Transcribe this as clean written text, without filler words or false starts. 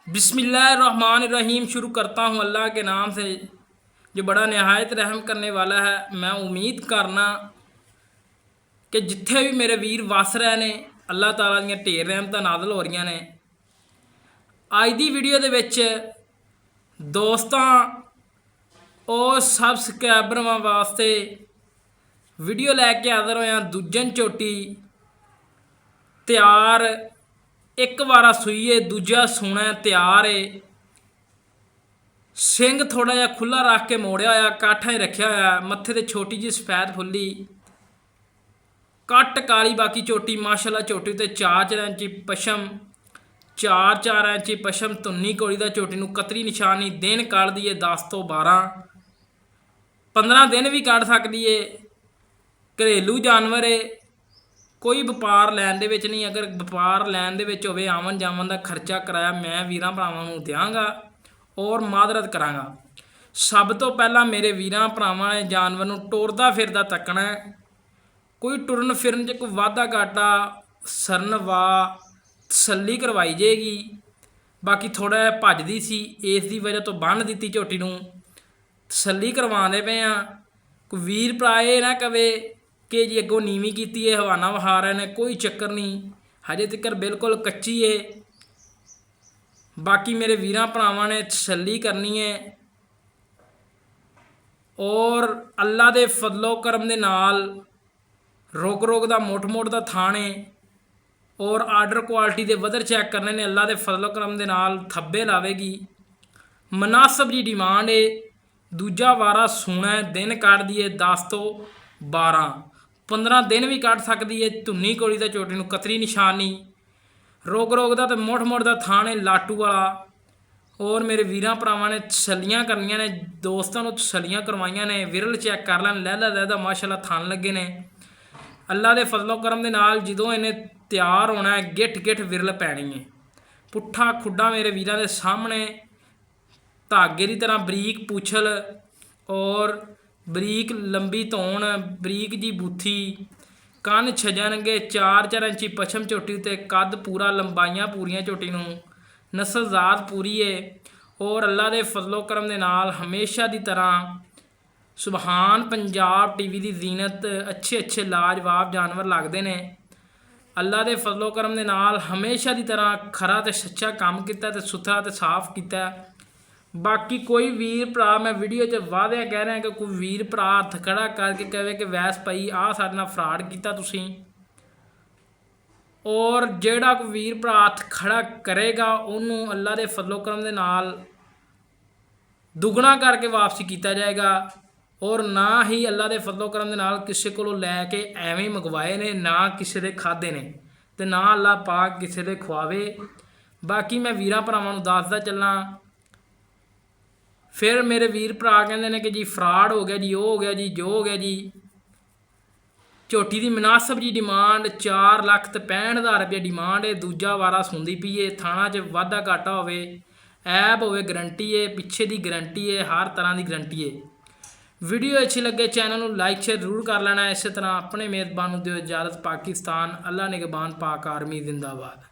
बिस्मिल्लाहिर्रहमानिर्रहीम। शुरू करता हूँ अल्लाह के नाम से जो बड़ा नहायत रहम करने वाला है। मैं उम्मीद करना कि जिथे भी मेरे वीर वस रहे ने अल्लाह ताला दी ढेर रहमतां नाज़िल हो रही ने। अज दी वीडियो दे विच दोस्तां और सबसक्राइबरां वास्ते वीडियो लैके हाज़र होया। दूजन झोटी तैयार, एक वारा सूईए दूजा सूना तैयार है। सिंग थोड़ा जिहा खुला रख के मोड़िया होया, काठा ही रखा होया, मत्थे ते छोटी जी सफैद फुल्ली, कट काली बाकी झोटी माशाअल्लाह। झोटी ते 4 इंची पशम, 4 इंची पशम, धुन्नी कोड़ी दा झोटी नूं कतरी निशानी। दिन कढ़ दी है 10 तो 12, 15 दिन भी कढ़ सकदी है। घरेलू जानवर है, कोई वपार लैन दे विच नहीं। अगर वपार लैन दे विच होवे आवन जावन दा खर्चा कराया मैं वीरां भरावां नूं देवांगा और मादरत करांगा। सब तो पहला मेरे वीरां भरावां ने जानवर नूं टुरदा फिरदा तकना है। कोई टुरन फिरन च कोई वाधा घाटा सरन वा तसल्ली करवाई जाएगी। बाकी थोड़ा जिहा भजदी सी, इस दी वजह तो बन दित्ती झोटी नूं, तसल्ली करवाने पे आ। कोई वीर भरा ये ना कवे कि जी अगों नीवी कीती है हवाना वहा रहे ने, कोई चक्कर नहीं, हजे तक बिल्कुल कच्ची है। बाकी मेरे वीरां भरावां ने तसल्ली करनी है और अल्लाह दे फजलो करम दे नाल रोक रोक दा मुठ मुठ दा थाने और आर्डर क्वालिटी दे वधर चैक करने ने। अल्लाह दे फजलो करम दे नाल थब्बे लावेगी। मुनासब जी डिमांड है। दूजा वारा सूना है, दिन कढ़ दी है 10 तो 12, 15 दिन भी कढ़ सकती है। धुन्नी कोड़ी दा झोटी नूं कतरी निशानी, रोक रोक दा ते मुठ मुठ दा थाने लाटू वाला। और मेरे वीरां भरावां ने तसल्लियां करनियां ने, दोस्तां नूं तसल्लियां करवाइयां ने। विरल चैक कर लैन, लैला लैदा माशाअल्लाह थान लगे ने। अल्लाह दे फजलो करम दे नाल जदों इन्हें तैयार होना है गिठ गिठ विरल पैनी है। पुट्ठा खुड्डा मेरे वीरां दे सामने, धागे की तरह बरीक पूछल और बरीक लंबी धौन, बरीक जी बूथी, कन छजणगे, 4 इंची पछम झोटी उत्ते, कद पूरा, लंबाइयां पूरियां झोटी नूं, नस्लजात पूरी है। और अल्लाह दे फजलो करम दे नाल हमेशा की तरह सुबहान पंजाब टीवी की जीनत अच्छे अच्छे लाजवाब जानवर लगते हैं। अल्लाह दे फजलो करम दे नाल हमेशा की तरह खरा तो सच्चा काम किया तो सुथरा तो साफ किया। बाकी कोई वीर भरा, मैं वीडियो च वादे कह रहा कि कोई वीर भरा हत्थ खड़ा करके कहे कि वैस भाई आ साडे नाल फ्रॉड किया तुसीं, और जेड़ा कोई वीर भरा हत्थ खड़ा करेगा उन्होंने अल्लाह दे फजलो करम दे नाल दुगना करके वापसी किया जाएगा। और ना ही अल्लाह दे फजलो करम दे नाल किसी कोलों लैके एवें मंगवाए ने, ना किसी दे खाधे ने, ते ना अल्लाह पाक किसी दे खुआवे। बाकी मैं वीरां भरावां नूं दसदा चलना, फिर मेरे वीर भरा कहते हैं कि जी फ्रॉड हो गया जी, वो हो गया जी, जो हो गया जी। झोटी की मुनासब जी डिमांड 4,65,000 रुपये डिमांड है। दूजा वारा सूंदी पई है, थाना च वाधा घाटा होवे, ऐब होवे गारंटी है, पिछे की गारंटी है, हर तरह की गारंटी है। वीडियो अच्छी लगे चैनल को लाइक शेयर जरूर कर लेना। इस तरह अपने मेज़बान नूं दिओ इजाज़त। पाकिस्तान अल्लाह निगहबान, पाक आर्मी जिंदाबाद।